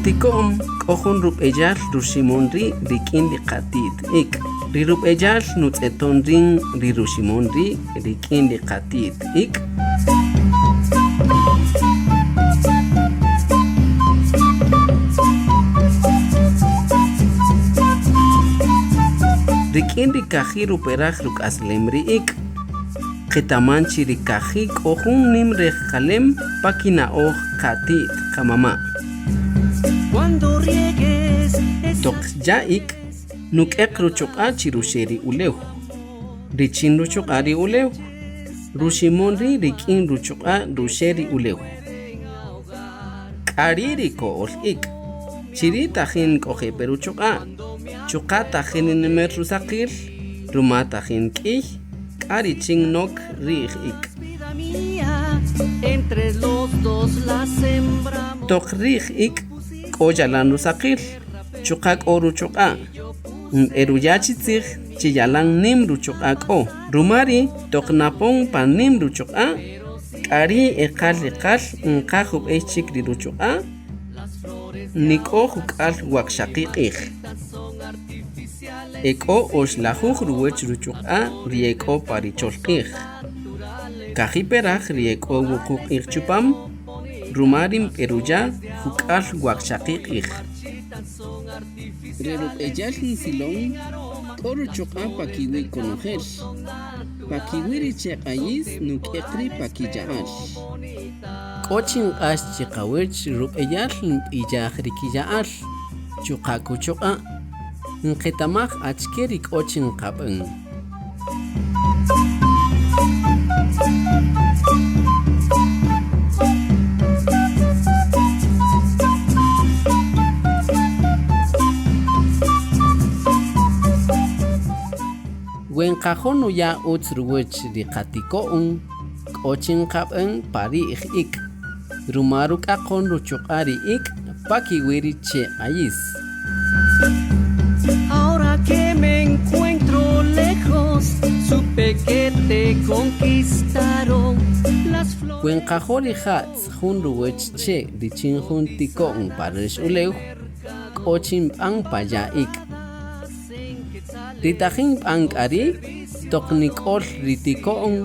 Ritikom kohon rup ejal rushimonri rikindi qatit ik. Rirup ejal nutsetonrin rirushimonri rikindi qatit ik. Rikindi kaji ruperaj ruk aslemri ik. Kitamanchi rikaji kohun nimre jalem pakina oj qatit kamama. Cuando riegues Tok jaik nuk ek ruchuqa chirusheri uleu. Richin ruchuqari uleu. Rushimonri rikin ruchuqa rusheri uleu. Kariri ko ik. Chiri tajin koje peruchuqa. Chuqa tajin nimer rusaqil. Ruma tajin kih. Kari ching nok rih ik. vida mía, entre los dos la sembramos. Tok rih ik. Kojalan rusaqil. Chuqak oru chuqa. Eruyachitzig chiyalan nim ruchuqa ko. Rumari toknapong pan nim ruchuqa. Kari ekal nkahub echik di ruchuqa. Niko hukal wakshaqiqih. Eko oslahuj ruwech ruchuqa rieko paricholqih. Kajiperaj rieko wuquqih chupam. Rumarim peruya hukal wakshaqiqih. Rerup ejal silong koru chuqa pakiwi konojel. Pakiwiri cheqayis nuk ekri pakijaal. Kochin as chiqawich rup ejal ijaj rikijaal. Chuqa kuchuqa. Nqitamaj achkeri kochin qab'an. Wenqajon uya utzruwich riqatiko'un k'ochin qab'an parij ik. Rumaru k'aqon ruchuqari ik pakiwiri cheqayis. Ahora que me encuentro lejos, supe que te conquistaron las flores. Wenqajori jatz jun ruwich che richin jun tiko'un parish uleu k'ochin p'an paya ik. Ritajin p'an k'ari toqnik'ol ritiko'un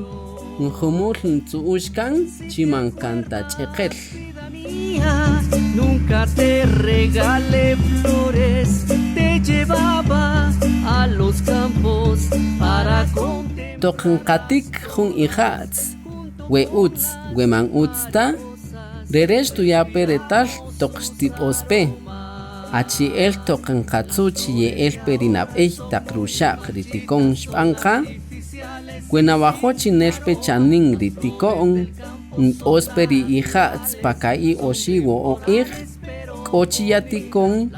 njumul ntsu'uxkan chimankanta ch'eqel. Mía, nunca te regalé flores, te llevaba a los campos para contemplar. Toqnqatik jun ijatz we'utz weman utzta reresh tuyape retal toqxtip'ospe. Achi el toqnqatzuch ye el perinab'ej taqrushaq ritikon xp'anqa. Wenabajochi nelpe chanin ritiko'un np'osperi ijatz paka'i oxiwo o'ij k'ochiyatikon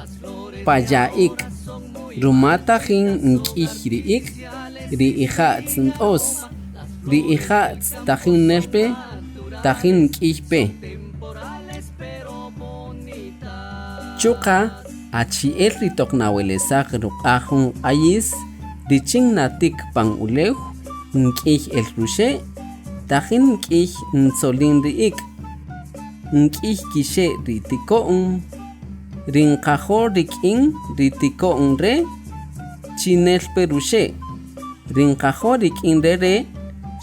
paya'ik. Rumatajin nk'ij ri'ik ri ijatz np'os. Ri ijatz tajin nelpe tajin nk'ijpe. Chuqa achi'el ritoqnawelesaj ruq'ajun ayis richin natik pan ulew nk'ij el rushe tajin nk'ij nsolin ri'ik. Nk'ij kixe ritiko'un rinqajo rik'in ritiko'un re chinelpe rushe. Rinqajo rik'in re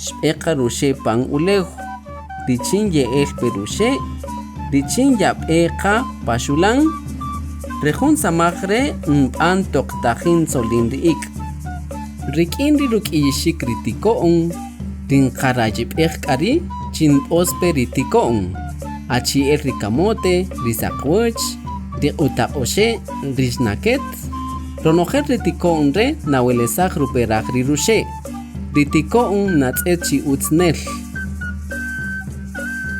xb'eqa rushe pan ulew. Richin ye'elpe rushe richin yab'eqa paxulan. Rejun samaj re np'an toqtajin solin ri'ik. Rik'in ri ruk'iyixik ritiko'un rinqarayib'ej k'ari chinp'ospe ritiko'un. Achi'el rikamote, risaqwich, riq'utaq'oxe, rixnaket. Ronojel ritiko'un re nawelesaj ruperaj rirushe. Ritiko'un natz'et chi utznel.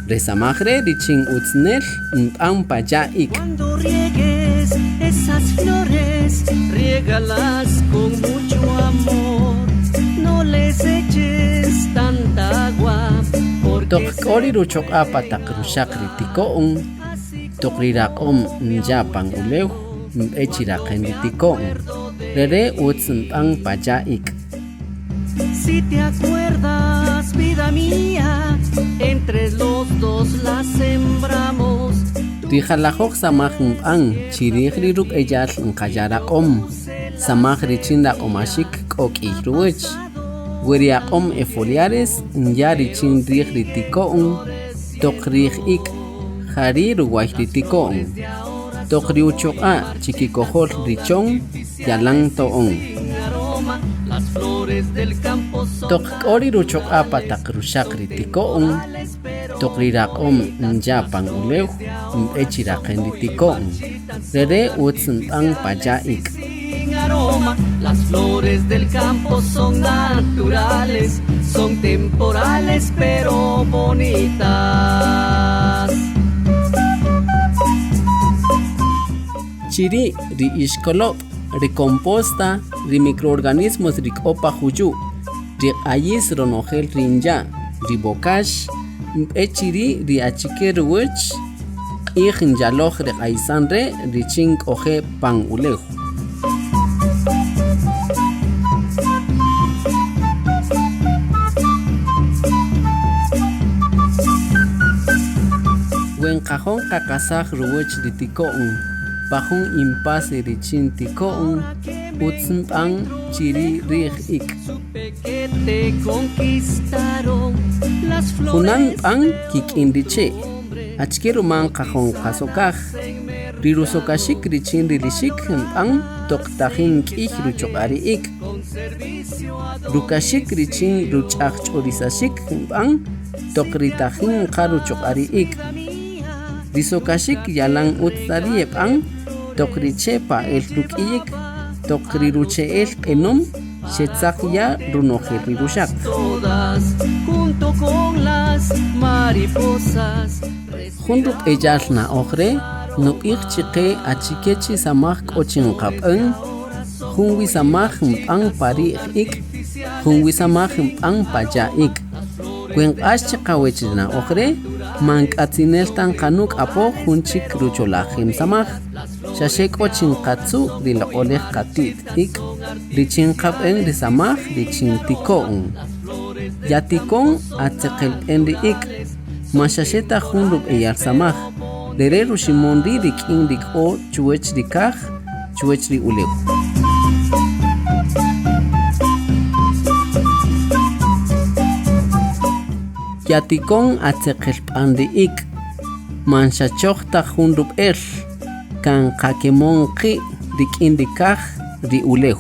Resamaj re richin utznel np'an paya'ik. Cuando riegues esas flores, riégalas con mucho amor. No les eches tanta agua, porque Toqk'ori ruchuq'a pataqrushaq ritiko'un. Toqriraq'om nyapan ulew mb'echiraqen ritiko'un. Rere utz np'an paya'ik. si te acuerdas, vida mía, entre los dos la sembramos. Rijalajok samaj ang chirij riruk eyal nkayaraqom samaj richindak omashik k'ok'ij ruwich weriaqom efoliares nya richin rij ritiko'on toq rij ik' jari ruwaj ritiko'on toq riuchoq'a chikikojol richon yalan to'on toq k'ori ruchoq'a pataq ruxaq ritiko'on toq riraq'om nya pan ulew mb'echiraqen ritiko'on rere utz nt'an paya ik' Las flores del campo son naturales, son temporales pero bonitas. Chiri ri ixkolop, ri composta, ri microorganismos ri k'opa juyu, ri ayis ronojel rinja, ri bokash, mb'echiri ri achike ruwich, q'ij njaloj ri aysan re ri chin k'oje pan ulew. Wen qajon qaqasaj ruwich ritiko'on, pajun impase richin tiko'on, utznt'an chiri rij ik'. Junan t'an kik'in riche', achkiruman qajon qasokaj, rirusokashik richin rilixik t'an toqtajin k'ij ruchoq'ari ik'. Rukashik richin ruch'aj ch'orisashik t'an toqritajin qa ruchoq'ari ik'. Risokashik yalan utzari ep'an toqrichepa el ruk'iyik toqriruche'el q'enom xetzaq ya runojel riruxaq. Jun ruk'eyal na'oj re nuk'ij chiqe achikechi samaj k'ochinqab'en jun wisamaj mp'an pari'j ik' jun wisamaj mp'an paya ik'. Kwenq'ax chiqawech na'oj re mank'atzinel tan qanuk' apo junchik rucholajim samaj xaxek'ochinqatzu riloq'olej qatit ik' richinqab'en risamaj richintiko'on yatikon atzeqelb'en ri ik' maxaxeta jun rub'eyal samaj rere ruximon ri rik'in rik'o chuwech rikaj chuwech ri ulew. Yatikon atzeqelb'an ri ik' manxachoj taj jun rub'el kan qakemon qi' rik'in rikaj ri ulew.